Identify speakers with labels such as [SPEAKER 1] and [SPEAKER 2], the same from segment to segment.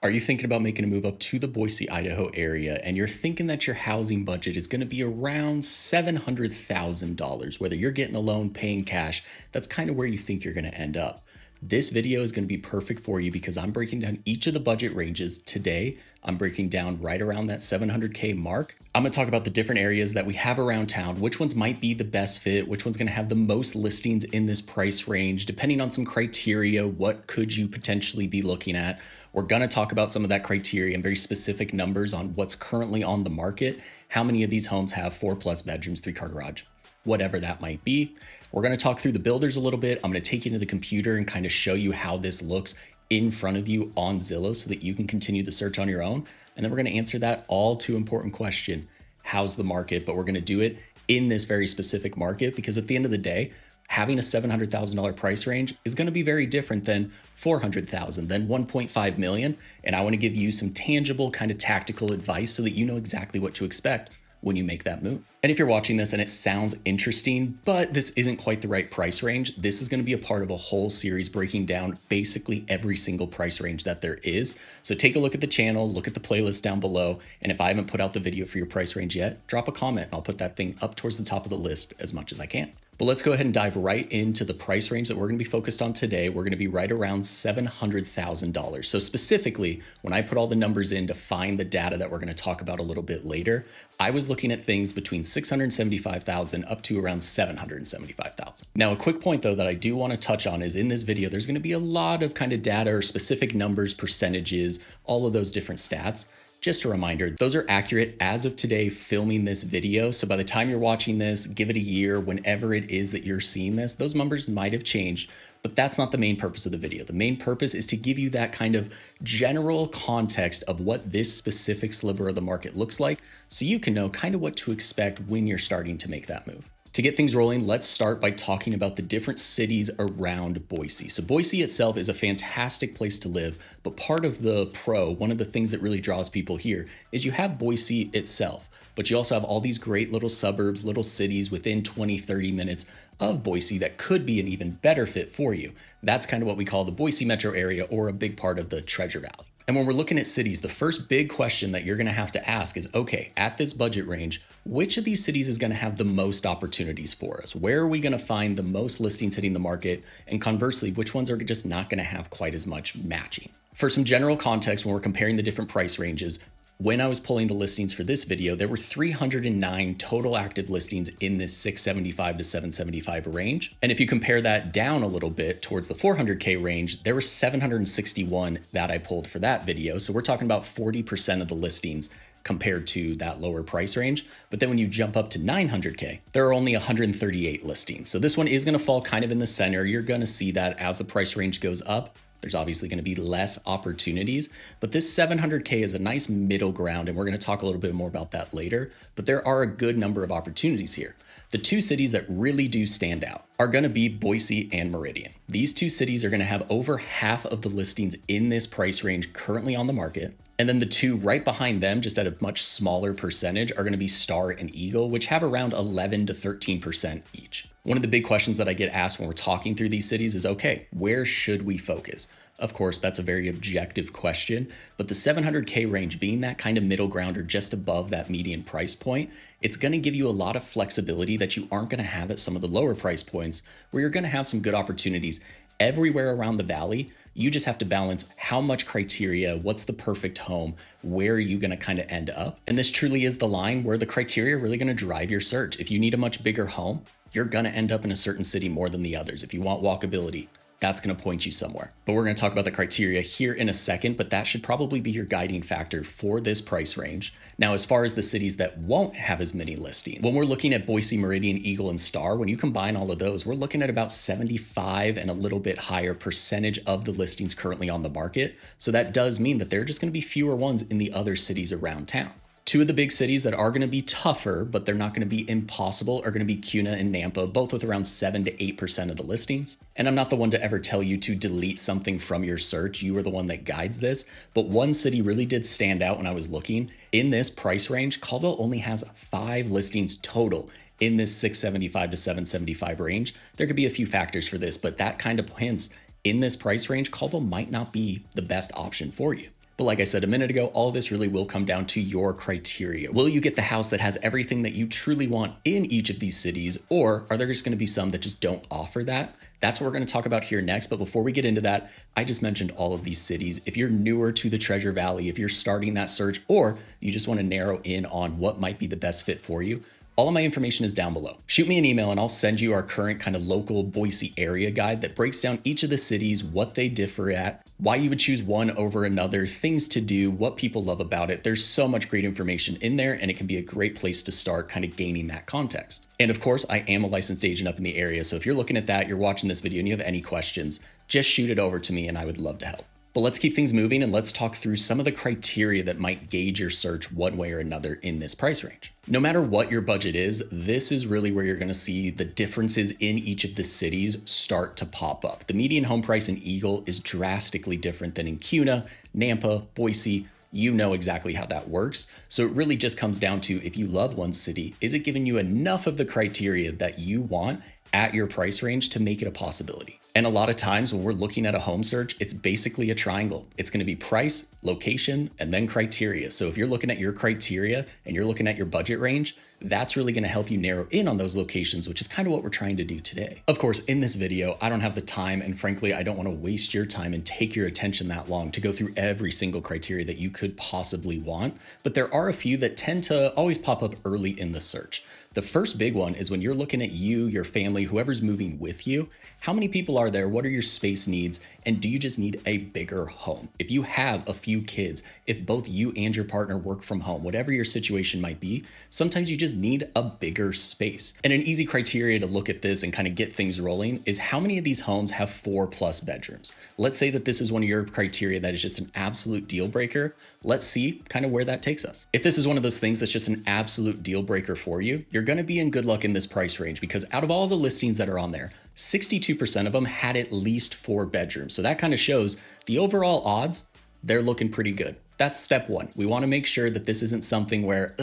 [SPEAKER 1] Are you thinking about making a move up to the Boise, Idaho area, and you're thinking that your housing budget is going to be around $700,000, whether you're getting a loan, paying cash? That's kind of where you think you're going to end up. This video is going to be perfect for you because I'm breaking down each of the budget ranges today. I'm breaking down right around that 700K mark. I'm going to talk about the different areas that we have around town, which ones might be the best fit, which one's going to have the most listings in this price range, depending on some criteria. What could you potentially be looking at? We're going to talk about some of that criteria and very specific numbers on what's currently on the market. How many of these homes have 4+ bedrooms, 3-car garage, whatever that might be. We're going to talk through the builders a little bit. I'm going to take you to the computer and kind of show you how this looks in front of you on Zillow so that you can continue the search on your own. And then we're going to answer that all too important question: how's the market? But we're going to do it in this very specific market because at the end of the day, having a $700,000 price range is going to be very different than $400,000, then $1.5 million. And I want to give you some tangible kind of tactical advice so that you know exactly what to expect when you make that move. And if you're watching this and it sounds interesting, but this isn't quite the right price range, this is going to be a part of a whole series breaking down basically every single price range that there is. So take a look at the channel, look at the playlist down below. And if I haven't put out the video for your price range yet, drop a comment and I'll put that thing up towards the top of the list as much as I can. But let's go ahead and dive right into the price range that we're going to be focused on today. We're going to be right around $700,000. So specifically, when I put all the numbers in to find the data that we're going to talk about a little bit later, I was looking at things between $675,000 up to around $775,000. Now, a quick point though that I do want to touch on is in this video, there's going to be a lot of kind of data or specific numbers, percentages, all of those different stats. Just a reminder, those are accurate as of today filming this video. So by the time you're watching this, give it a year, whenever it is that you're seeing this, those numbers might have changed, but that's not the main purpose of the video. The main purpose is to give you that kind of general context of what this specific sliver of the market looks like, so you can know kind of what to expect when you're starting to make that move. To get things rolling, let's start by talking about the different cities around Boise. So Boise itself is a fantastic place to live, but part of one of the things that really draws people here is you have Boise itself, but you also have all these great little suburbs, little cities within 20, 30 minutes of Boise that could be an even better fit for you. That's kind of what we call the Boise Metro area, or a big part of the Treasure Valley. And when we're looking at cities, the first big question that you're going to have to ask is, okay, at this budget range, which of these cities is going to have the most opportunities for us? Where are we going to find the most listings hitting the market? And conversely, which ones are just not going to have quite as much matching? For some general context, when we're comparing the different price ranges, when I was pulling the listings for this video, there were 309 total active listings in this 675 to 775 range. And if you compare that down a little bit towards the 400K range, there were 761 that I pulled for that video. So we're talking about 40% of the listings compared to that lower price range. But then when you jump up to 900K, there are only 138 listings. So this one is going to fall kind of in the center. You're going to see that as the price range goes up, there's obviously going to be less opportunities, but this 700K is a nice middle ground, and we're going to talk a little bit more about that later, but there are a good number of opportunities here. The two cities that really do stand out are going to be Boise and Meridian. These two cities are going to have over half of the listings in this price range currently on the market. And then the two right behind them, just at a much smaller percentage, are going to be Star and Eagle, which have around 11 to 13% each. One of the big questions that I get asked when we're talking through these cities is, okay, where should we focus? Of course, that's a very objective question, but the 700K range being that kind of middle ground or just above that median price point, it's going to give you a lot of flexibility that you aren't going to have at some of the lower price points, where you're going to have some good opportunities everywhere around the valley. You just have to balance how much criteria, what's the perfect home, where are you going to kind of end up? And this truly is the line where the criteria are really going to drive your search. If you need a much bigger home, you're going to end up in a certain city more than the others. If you want walkability, that's going to point you somewhere. But we're going to talk about the criteria here in a second, but that should probably be your guiding factor for this price range. Now, as far as the cities that won't have as many listings, when we're looking at Boise, Meridian, Eagle, and Star, when you combine all of those, we're looking at about 75 and a little bit higher percentage of the listings currently on the market. So that does mean that there are just going to be fewer ones in the other cities around town. Two of the big cities that are going to be tougher, but they're not going to be impossible, are going to be Kuna and Nampa, both with around 7 to 8% of the listings. And I'm not the one to ever tell you to delete something from your search. You are the one that guides this. But one city really did stand out when I was looking. In this price range, Caldwell only has 5 listings total in this 675 to 775 range. There could be a few factors for this, but that kind of hints in this price range, Caldwell might not be the best option for you. But like I said a minute ago, all this really will come down to your criteria. Will you get the house that has everything that you truly want in each of these cities, or are there just going to be some that just don't offer that? That's what we're going to talk about here next. But before we get into that, I just mentioned all of these cities. If you're newer to the Treasure Valley, if you're starting that search, or you just want to narrow in on what might be the best fit for you, all of my information is down below. Shoot me an email and I'll send you our current kind of local Boise area guide that breaks down each of the cities, what they differ at, why you would choose one over another, things to do, what people love about it. There's so much great information in there, and it can be a great place to start kind of gaining that context. And of course, I am a licensed agent up in the area. So if you're looking at that, you're watching this video and you have any questions, just shoot it over to me and I would love to help. But let's keep things moving and let's talk through some of the criteria that might gauge your search one way or another in this price range. No matter what your budget is, this is really where you're going to see the differences in each of the cities start to pop up. The median home price in Eagle is drastically different than in Kuna, Nampa, Boise. You know exactly how that works. So it really just comes down to, if you love one city, is it giving you enough of the criteria that you want at your price range to make it a possibility? And a lot of times when we're looking at a home search, it's basically a triangle. It's going to be price, location, and then criteria. So if you're looking at your criteria and you're looking at your budget range, that's really going to help you narrow in on those locations, which is kind of what we're trying to do today. Of course, in this video, I don't have the time, and frankly, I don't want to waste your time and take your attention that long to go through every single criteria that you could possibly want. But there are a few that tend to always pop up early in the search. The first big one is when you're looking at you, your family, whoever's moving with you, how many people are there? What are your space needs? And do you just need a bigger home? If you have a few kids, if both you and your partner work from home, whatever your situation might be, sometimes you just need a bigger space. And an easy criteria to look at this and kind of get things rolling is how many of these homes have 4+ bedrooms. Let's say that this is one of your criteria that is just an absolute deal breaker. Let's see kind of where that takes us. If this is one of those things that's just an absolute deal breaker for you, you're going to be in good luck in this price range, because out of all the listings that are on there, 62% of them had at least 4 bedrooms. So that kind of shows the overall odds, they're looking pretty good. That's step one. We want to make sure that this isn't something where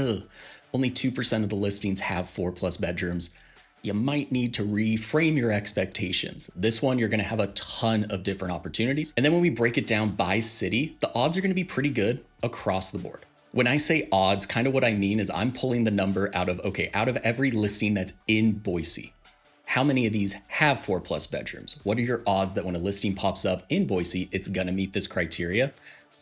[SPEAKER 1] only 2% of the listings have 4+ bedrooms. You might need to reframe your expectations. This one, you're going to have a ton of different opportunities. And then when we break it down by city, the odds are going to be pretty good across the board. When I say odds, kind of what I mean is I'm pulling the number out of every listing that's in Boise, how many of these have 4+ bedrooms? What are your odds that when a listing pops up in Boise, it's going to meet this criteria?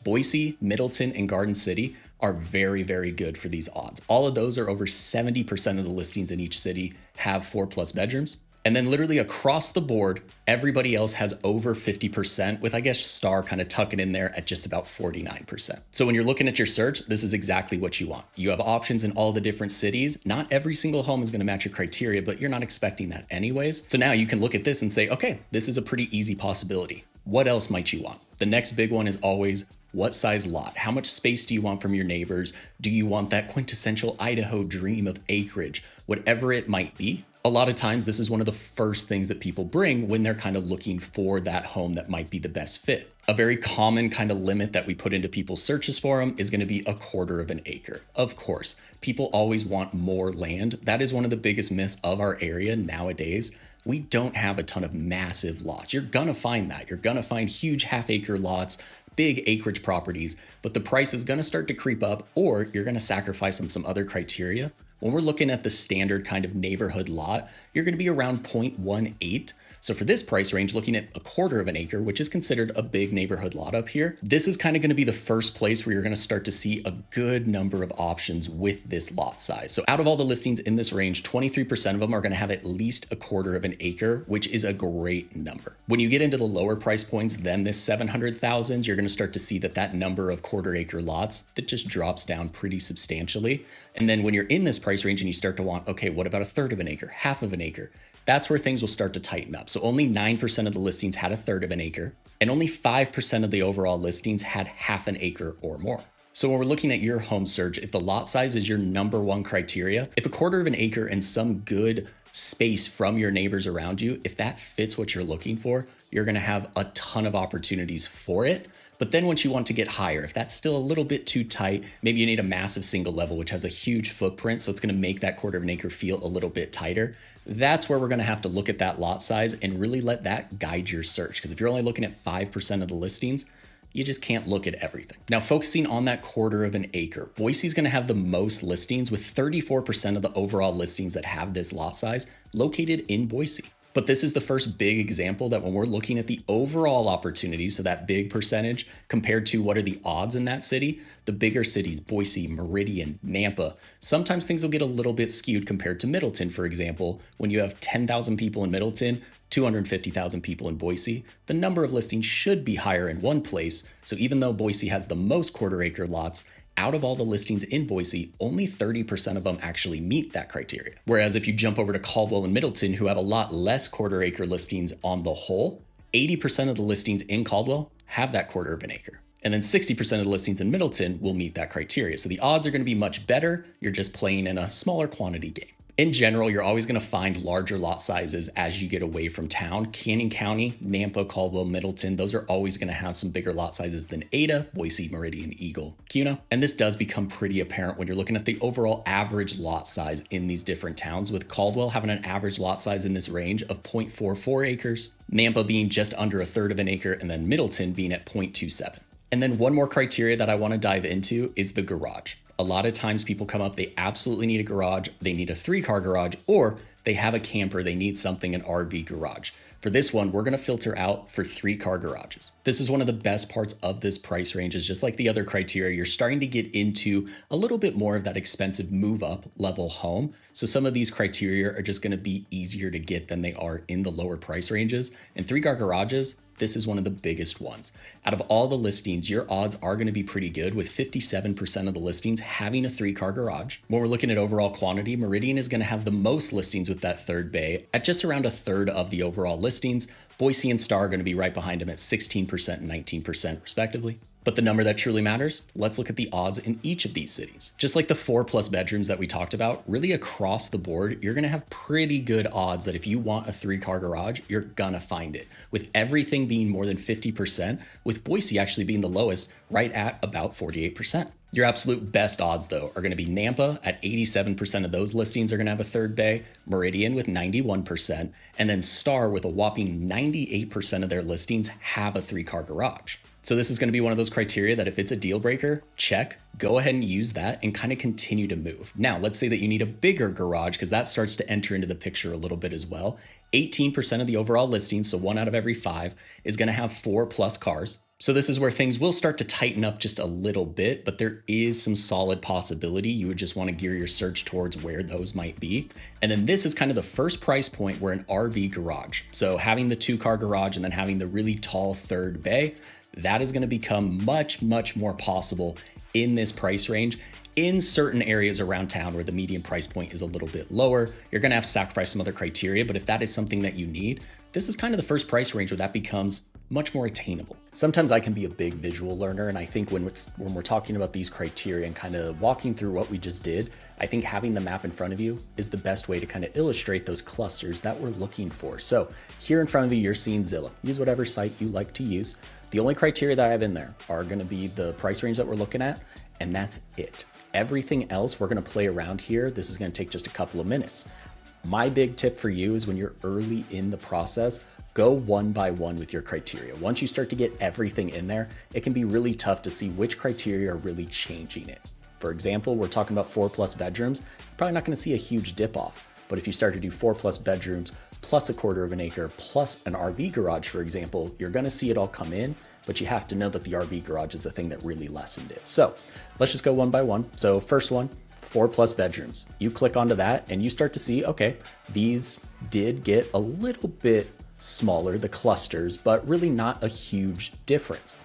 [SPEAKER 1] Boise, Middleton, and Garden City are very, very good for these odds. All of those are over 70% of the listings in each city have 4+ bedrooms. And then literally across the board, everybody else has over 50%, with I guess Star kind of tucking in there at just about 49%. So when you're looking at your search, this is exactly what you want. You have options in all the different cities. Not every single home is going to match your criteria, but you're not expecting that anyways. So now you can look at this and say, okay, this is a pretty easy possibility. What else might you want? The next big one is always, what size lot? How much space do you want from your neighbors? Do you want that quintessential Idaho dream of acreage? Whatever it might be. A lot of times, this is one of the first things that people bring when they're kind of looking for that home that might be the best fit. A very common kind of limit that we put into people's searches for them is going to be 1/4 of an acre. Of course, people always want more land. That is one of the biggest myths of our area nowadays. We don't have a ton of massive lots. You're going to find that. You're going to find huge half-acre lots, big acreage properties, but the price is going to start to creep up, or you're going to sacrifice on some other criteria. When we're looking at the standard kind of neighborhood lot, you're going to be around 0.18. So for this price range, looking at 1/4 of an acre, which is considered a big neighborhood lot up here, this is kind of going to be the first place where you're going to start to see a good number of options with this lot size. So out of all the listings in this range, 23% of them are going to have at least 1/4 of an acre, which is a great number. When you get into the lower price points, then this 700,000s, you're going to start to see that number of 1/4 acre lots that just drops down pretty substantially. And then when you're in this price range and you start to want, okay, what about 1/3 of an acre, 1/2 of an acre? That's where things will start to tighten up. So only 9% of the listings had 1/3 of an acre, and only 5% of the overall listings had 1/2 an acre or more. So when we're looking at your home search, if the lot size is your number one criteria, if 1/4 of an acre and some good space from your neighbors around you, if that fits what you're looking for, you're going to have a ton of opportunities for it. But then once you want to get higher, if that's still a little bit too tight, maybe you need a massive single level, which has a huge footprint. So it's going to make that 1/4 of an acre feel a little bit tighter. That's where we're going to have to look at that lot size and really let that guide your search. Because if you're only looking at 5% of the listings, You just can't look at everything. Now, focusing on that quarter of an acre, Boise's gonna have the most listings with 34% of the overall listings that have this lot size located in Boise. But this is the first big example that when we're looking at the overall opportunity, so that big percentage compared to what are the odds in that city, the bigger cities, Boise, Meridian, Nampa, sometimes things will get a little bit skewed compared to Middleton, for example. When you have 10,000 people in Middleton, 250,000 people in Boise, the number of listings should be higher in one place. So even though Boise has the most quarter acre lots, out of all the listings in Boise, only 30% of them actually meet that criteria. Whereas if you jump over to Caldwell and Middleton, who have a lot less quarter acre listings on the whole, 80% of the listings in Caldwell have that quarter of an acre. And then 60% of the listings in Middleton will meet that criteria. So the odds are going to be much better. You're just playing in a smaller quantity game. In general, you're always going to find larger lot sizes as you get away from town. Canyon County, Nampa, Caldwell, Middleton, those are always going to have some bigger lot sizes than Ada, Boise, Meridian, Eagle, Kuna. And this does become pretty apparent when you're looking at the overall average lot size in these different towns, with Caldwell having an average lot size in this range of 0.44 acres, Nampa being just under a third of an acre, and then Middleton being at 0.27. And then one more criteria that I want to dive into is the garage. A lot of times people come up, they absolutely need a garage, they need a 3-car garage, or they have a camper, they need something, an RV garage. For this one, we're gonna filter out for 3-car garages. This is one of the best parts of this price range, is just like the other criteria, you're starting to get into a little bit more of that expensive move up level home. So some of these criteria are just gonna be easier to get than they are in the lower price ranges. And 3-car garages, this is one of the biggest ones. Out of all the listings, your odds are going to be pretty good, with 57% of the listings having a 3-car garage. When we're looking at overall quantity, Meridian is going to have the most listings with that third bay at just around a third of the overall listings. Boise and Star are going to be right behind them at 16% and 19% respectively. But the number that truly matters, let's look at the odds in each of these cities. Just like the 4+ bedrooms that we talked about, really across the board, you're gonna have pretty good odds that if you want a 3-car garage, you're gonna find it. With everything being more than 50%, with Boise actually being the lowest, right at about 48%. Your absolute best odds, though, are going to be Nampa at 87% of those listings are going to have a third bay, Meridian with 91%, and then Star with a whopping 98% of their listings have a 3-car garage. So this is going to be one of those criteria that if it's a deal breaker, check, go ahead and use that and kind of continue to move. Now, let's say that you need a bigger garage, because that starts to enter into the picture a little bit as well. 18% of the overall listings, so 1 out of every 5, is going to have 4+ cars. So this is where things will start to tighten up just a little bit, but there is some solid possibility. You would just want to gear your search towards where those might be. And then this is kind of the first price point where an RV garage, so having the 2-car garage and then having the really tall third bay, that is going to become much, much more possible in this price range. In certain areas around town where the median price point is a little bit lower, you're going to have to sacrifice some other criteria, but if that is something that you need, this is kind of the first price range where that becomes much more attainable. Sometimes I can be a big visual learner, and I think when we're talking about these criteria and kind of walking through what we just did, I think having the map in front of you is the best way to kind of illustrate those clusters that we're looking for. So here in front of you, you're seeing Zillow. Use whatever site you like to use. The only criteria that I have in there are going to be the price range that we're looking at, and that's it. Everything else we're going to play around here. This is going to take just a couple of minutes. My big tip for you is when you're early in the process, go one by one with your criteria. Once you start to get everything in there, it can be really tough to see which criteria are really changing it. For example, we're talking about 4+ bedrooms. You're probably not going to see a huge dip off. But if you start to do 4+ bedrooms plus a quarter of an acre plus an RV garage, for example, you're going to see it all come in, but you have to know that the RV garage is the thing that really lessened it. So let's just go one by one. So first one, 4+ bedrooms. You click onto that and you start to see, okay, these did get a little bit smaller, the clusters, but really not a huge difference.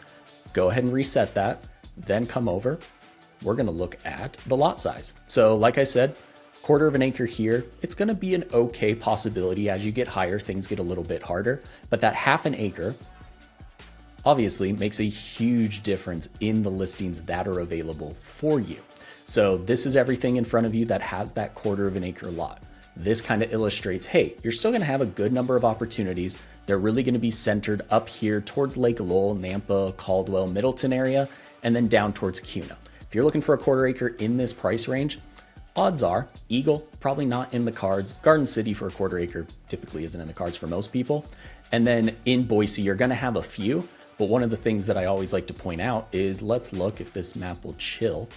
[SPEAKER 1] Go ahead and reset that, then come over. We're going to look at the lot size. So like I said, quarter of an acre here, it's going to be an okay possibility. As you get higher, things get a little bit harder, but that half an acre obviously makes a huge difference in the listings that are available for you. So this is everything in front of you that has that quarter of an acre lot. This kind of illustrates, hey, you're still going to have a good number of opportunities. They're really going to be centered up here towards Lake Lowell, Nampa, Caldwell, Middleton area, and then down towards Kuna. If you're looking for a quarter acre in this price range, odds are Eagle, probably not in the cards. Garden City for a quarter acre typically isn't in the cards for most people. And then in Boise, you're going to have a few, But one of the things that I always like to point out is let's look, if this map will chill,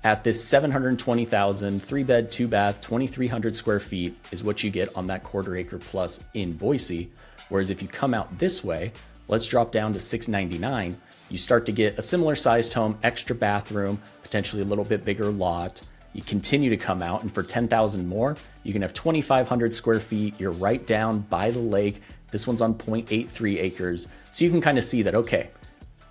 [SPEAKER 1] at this 720,000, 3-bed, 2-bath, 2,300 square feet is what you get on that quarter acre plus in Boise. Whereas if you come out this way, let's drop down to 699, you start to get a similar sized home, extra bathroom, potentially a little bit bigger lot. You continue to come out, and for 10,000 more, you can have 2,500 square feet. You're right down by the lake. This one's on 0.83 acres. So you can kind of see that, okay,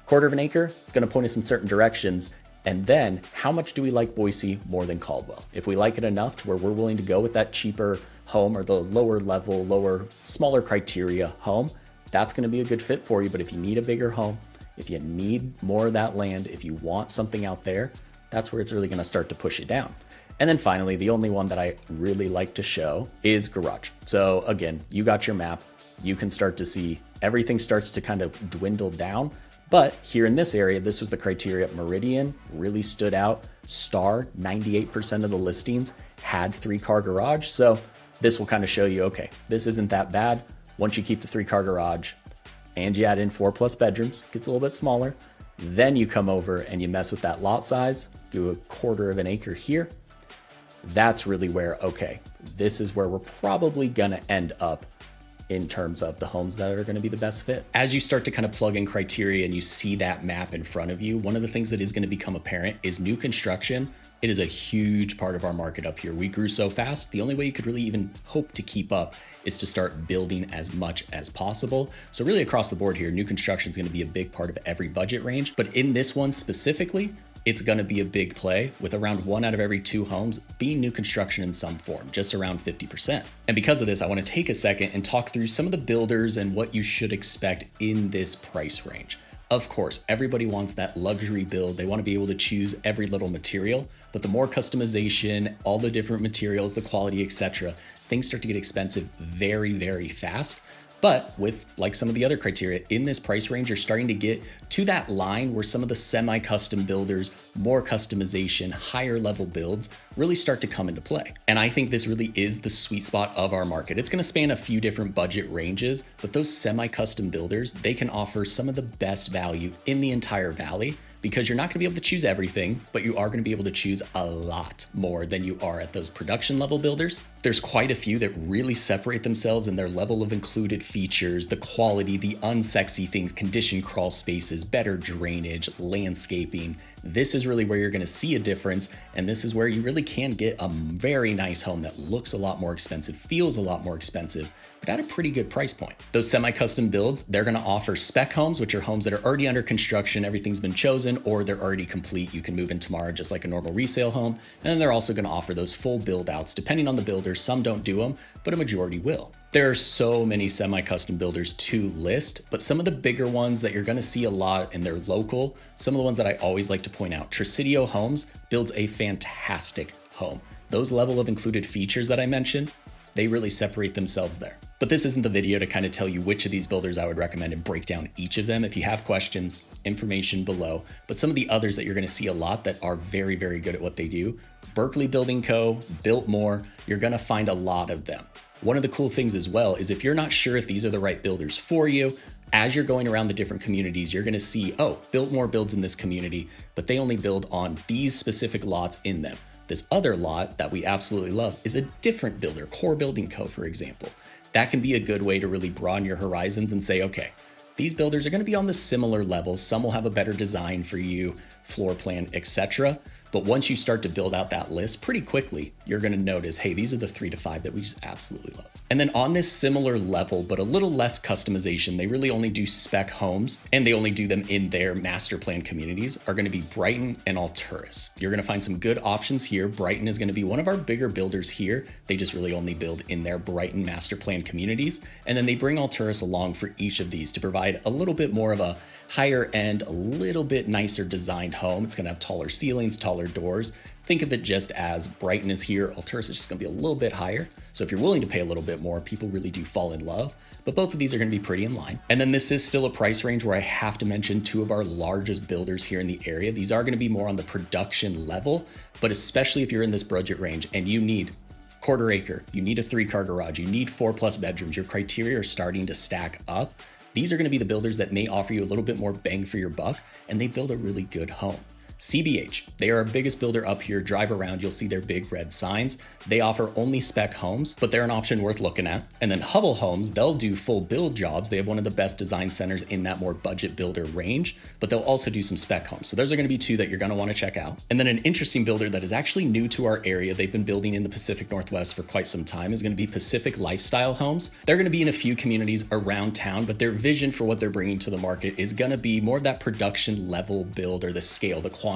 [SPEAKER 1] quarter of an acre, it's going to point us in certain directions. And then how much do we like Boise more than Caldwell? If we like it enough to where we're willing to go with that cheaper home or the lower level, smaller criteria home, that's going to be a good fit for you. But if you need a bigger home, if you need more of that land, if you want something out there, that's where it's really going to start to push it down. And then finally, the only one that I really like to show is garage. So again, you got your map. You can start to see everything starts to kind of dwindle down. But here in this area, this was the criteria. Meridian really stood out. Star, 98% of the listings had 3-car garage. So this will kind of show you, okay, this isn't that bad. Once you keep the 3-car garage and you add in 4+ bedrooms, gets a little bit smaller. Then you come over and you mess with that lot size, do a quarter of an acre here. That's really where, okay, this is where we're probably gonna end up in terms of the homes that are going to be the best fit. As you start to kind of plug in criteria and you see that map in front of you, one of the things that is going to become apparent is new construction. It is a huge part of our market up here. We grew so fast. The only way you could really even hope to keep up is to start building as much as possible. So really across the board here, new construction is going to be a big part of every budget range. But in this one specifically, it's going to be a big play with around 1 out of every 2 homes being new construction in some form, just around 50%. And because of this, I want to take a second and talk through some of the builders and what you should expect in this price range. Of course, everybody wants that luxury build. They want to be able to choose every little material, but the more customization, all the different materials, the quality, etc., things start to get expensive very, very fast. But with like some of the other criteria in this price range, you're starting to get to that line where some of the semi-custom builders, more customization, higher level builds really start to come into play. And I think this really is the sweet spot of our market. It's going to span a few different budget ranges, but those semi-custom builders, they can offer some of the best value in the entire valley, because you're not going to be able to choose everything, but you are going to be able to choose a lot more than you are at those production level builders. There's quite a few that really separate themselves in their level of included features, the quality, the unsexy things, conditioned crawl spaces, better drainage, landscaping. This is really where you're going to see a difference. And this is where you really can get a very nice home that looks a lot more expensive, feels a lot more expensive, but at a pretty good price point. Those semi-custom builds, they're going to offer spec homes, which are homes that are already under construction, everything's been chosen, or they're already complete. You can move in tomorrow just like a normal resale home. And then they're also going to offer those full build outs. Depending on the builder, some don't do them, but a majority will. There are so many semi-custom builders to list, but some of the bigger ones that you're going to see a lot, and they're local, some of the ones that I always like to point out, Tresidio Homes builds a fantastic home. Those level of included features that I mentioned, they really separate themselves there. But this isn't the video to kind of tell you which of these builders I would recommend and break down each of them. If you have questions, information below. But some of the others that you're going to see a lot that are very, very good at what they do, Berkeley Building Co., Biltmore, you're going to find a lot of them. One of the cool things as well is if you're not sure if these are the right builders for you, as you're going around the different communities, you're going to see, oh, Biltmore builds in this community, but they only build on these specific lots in them. This other lot that we absolutely love is a different builder, Core Building Co., for example. That can be a good way to really broaden your horizons and say, okay, these builders are going to be on the similar level. Some will have a better design for you, floor plan, etc. But once you start to build out that list pretty quickly, you're going to notice, hey, these are the 3 to 5 that we just absolutely love. And then on this similar level, but a little less customization, they really only do spec homes, and they only do them in their master plan communities, are going to be Brighton and Alturas. You're going to find some good options here. Brighton is going to be one of our bigger builders here. They just really only build in their Brighton master plan communities. And then they bring Alturas along for each of these to provide a little bit more of a higher end, a little bit nicer designed home. It's going to have taller ceilings, taller doors. Think of it just as Brighton is here, Alturas is just going to be a little bit higher. So if you're willing to pay a little bit more, people really do fall in love. But both of these are going to be pretty in line. And then this is still a price range where I have to mention 2 of our largest builders here in the area. These are going to be more on the production level, but especially if you're in this budget range and you need quarter acre, you need a 3-car garage, you need 4+ bedrooms, your criteria are starting to stack up. These are going to be the builders that may offer you a little bit more bang for your buck, and they build a really good home. CBH, they are our biggest builder up here. Drive around, you'll see their big red signs. They offer only spec homes, but they're an option worth looking at. And then Hubble Homes, they'll do full build jobs. They have one of the best design centers in that more budget builder range, but they'll also do some spec homes. So those are going to be two that you're going to want to check out. And then an interesting builder that is actually new to our area, they've been building in the Pacific Northwest for quite some time, is going to be Pacific Lifestyle Homes. They're going to be in a few communities around town, but their vision for what they're bringing to the market is going to be more of that production level build, or the scale, the quantity,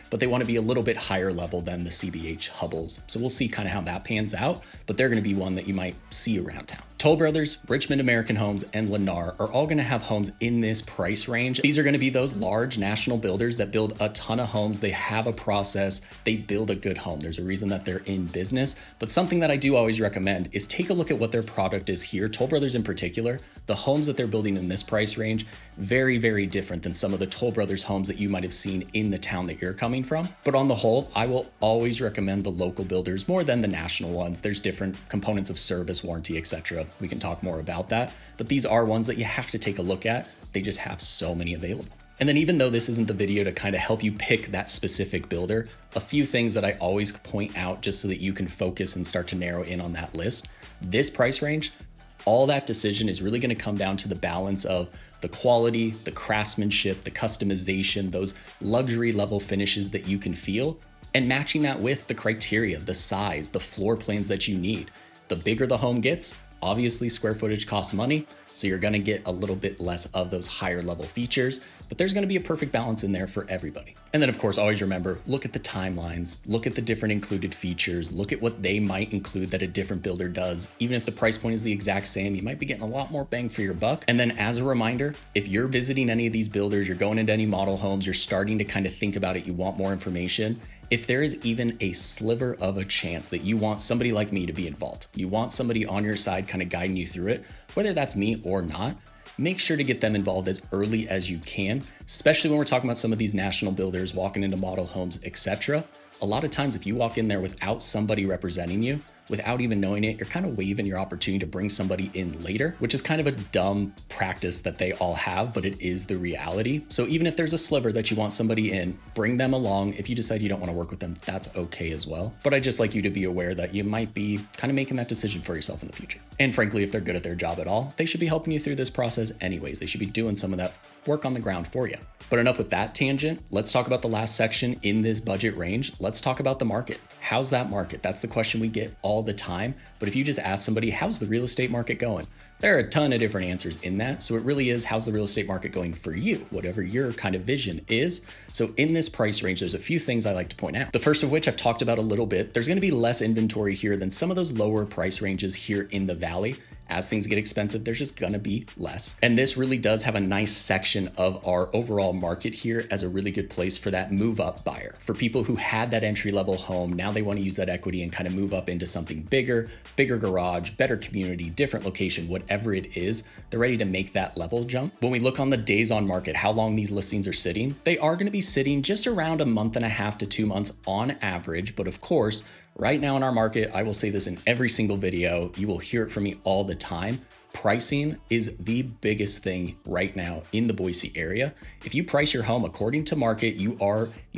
[SPEAKER 1] but they want to be a little bit higher level than the CBH Hubbles. So we'll see kind of how that pans out, but they're going to be one that you might see around town. Toll Brothers, Richmond American Homes, and Lennar are all going to have homes in this price range. These are going to be those large national builders that build a ton of homes. They have a process. They build a good home. There's a reason that they're in business. But something that I do always recommend is take a look at what their product is here. Toll Brothers in particular, the homes that they're building in this price range, very, very different than some of the Toll Brothers homes that you might have seen in the town that you're coming from. But on the whole, I will always recommend the local builders more than the national ones. There's different components of service, warranty, etc. We can talk more about that, but these are ones that you have to take a look at. They just have so many available. And then even though this isn't the video to kind of help you pick that specific builder, a few things that I always point out just so that you can focus and start to narrow in on that list. This price range, all that decision is really going to come down to the balance of the quality, the craftsmanship, the customization, those luxury level finishes that you can feel, and matching that with the criteria, the size, the floor plans that you need. The bigger the home gets, obviously square footage costs money, so you're gonna get a little bit less of those higher level features, but there's gonna be a perfect balance in there for everybody. And then of course, always remember, look at the timelines, look at the different included features, look at what they might include that a different builder does. Even if the price point is the exact same, you might be getting a lot more bang for your buck. And then as a reminder, if you're visiting any of these builders, you're going into any model homes, you're starting to kind of think about it, you want more information, if there is even a sliver of a chance that you want somebody like me to be involved, you want somebody on your side kind of guiding you through it, whether that's me or not, make sure to get them involved as early as you can, especially when we're talking about some of these national builders walking into model homes, etc. A lot of times, if you walk in there without somebody representing you, without even knowing it, you're kind of waiving your opportunity to bring somebody in later, which is kind of a dumb practice that they all have, but it is the reality. So even if there's a sliver that you want somebody in, bring them along. If you decide you don't want to work with them, that's okay as well. But I just like you to be aware that you might be kind of making that decision for yourself in the future. And frankly, if they're good at their job at all, they should be helping you through this process anyways. They should be doing some of that work on the ground for you. But enough with that tangent. Let's talk about the last section in this budget range. Let's talk about the market. How's that market? That's the question we get all the time. But if you just ask somebody, how's the real estate market going? There are a ton of different answers in that. So it really is, how's the real estate market going for you? Whatever your kind of vision is. So in this price range, there's a few things I like to point out. The first of which I've talked about a little bit. There's going to be less inventory here than some of those lower price ranges here in the valley. As things get expensive, there's just gonna be less. And this really does have a nice section of our overall market here as a really good place for that move up buyer. For people who had that entry level home, now they wanna use that equity and kind of move up into something bigger garage, better community, different location, whatever it is, they're ready to make that level jump. When we look on the days on market, how long these listings are sitting, they are gonna be sitting just around a month and a half to 2 months on average. But of course, right now in our market, I will say this in every single video, you will hear it from me all the time. Pricing is the biggest thing right now in the Boise area. If you price your home according to market, you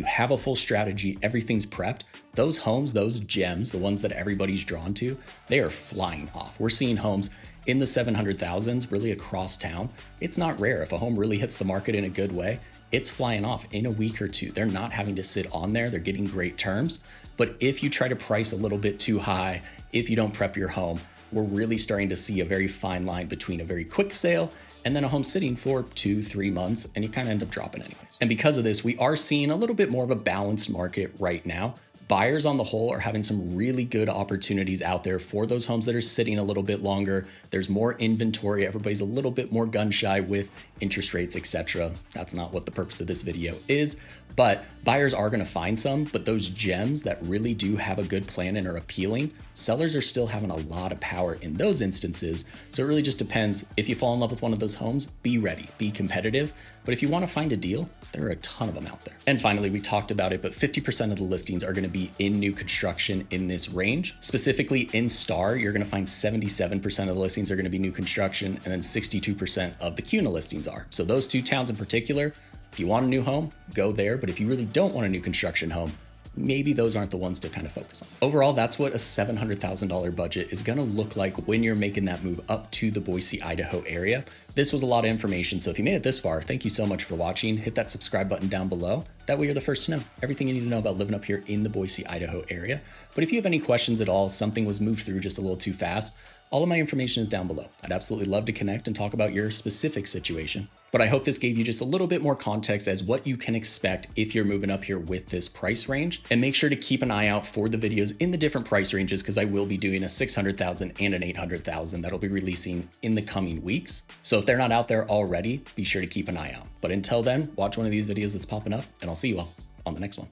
[SPEAKER 1] have a full strategy, everything's prepped. Those homes, those gems, the ones that everybody's drawn to, they are flying off. We're seeing homes in the 700,000s really across town. It's not rare. If a home really hits the market in a good way, it's flying off in a week or two. They're not having to sit on there. They're getting great terms. But if you try to price a little bit too high, if you don't prep your home, we're really starting to see a very fine line between a very quick sale and then a home sitting for 2-3 months, and you kind of end up dropping anyways. And because of this, we are seeing a little bit more of a balanced market right now. Buyers on the whole are having some really good opportunities out there for those homes that are sitting a little bit longer. There's more inventory. Everybody's a little bit more gun shy with interest rates, etc. That's not what the purpose of this video is, but buyers are going to find some, but those gems that really do have a good plan and are appealing, sellers are still having a lot of power in those instances. So it really just depends. If you fall in love with one of those homes, be ready, be competitive. But if you want to find a deal, there are a ton of them out there. And finally, we talked about it, but 50% of the listings are going to be in new construction in this range. Specifically in Star, you're gonna find 77% of the listings are gonna be new construction, and then 62% of the CUNA listings are. So those two towns in particular, if you want a new home, go there. But if you really don't want a new construction home, maybe those aren't the ones to kind of focus on. Overall, that's what a $700,000 budget is gonna look like when you're making that move up to the Boise, Idaho area. This was a lot of information, so if you made it this far, thank you so much for watching. Hit that subscribe button down below. That way you're the first to know everything you need to know about living up here in the Boise, Idaho area. But if you have any questions at all, something was moved through just a little too fast, all of my information is down below. I'd absolutely love to connect and talk about your specific situation. But I hope this gave you just a little bit more context as what you can expect if you're moving up here with this price range. And make sure to keep an eye out for the videos in the different price ranges, because I will be doing a 600,000 and an 800,000 that'll be releasing in the coming weeks. So if they're not out there already, be sure to keep an eye out. But until then, watch one of these videos that's popping up, and I'll see you all on the next one.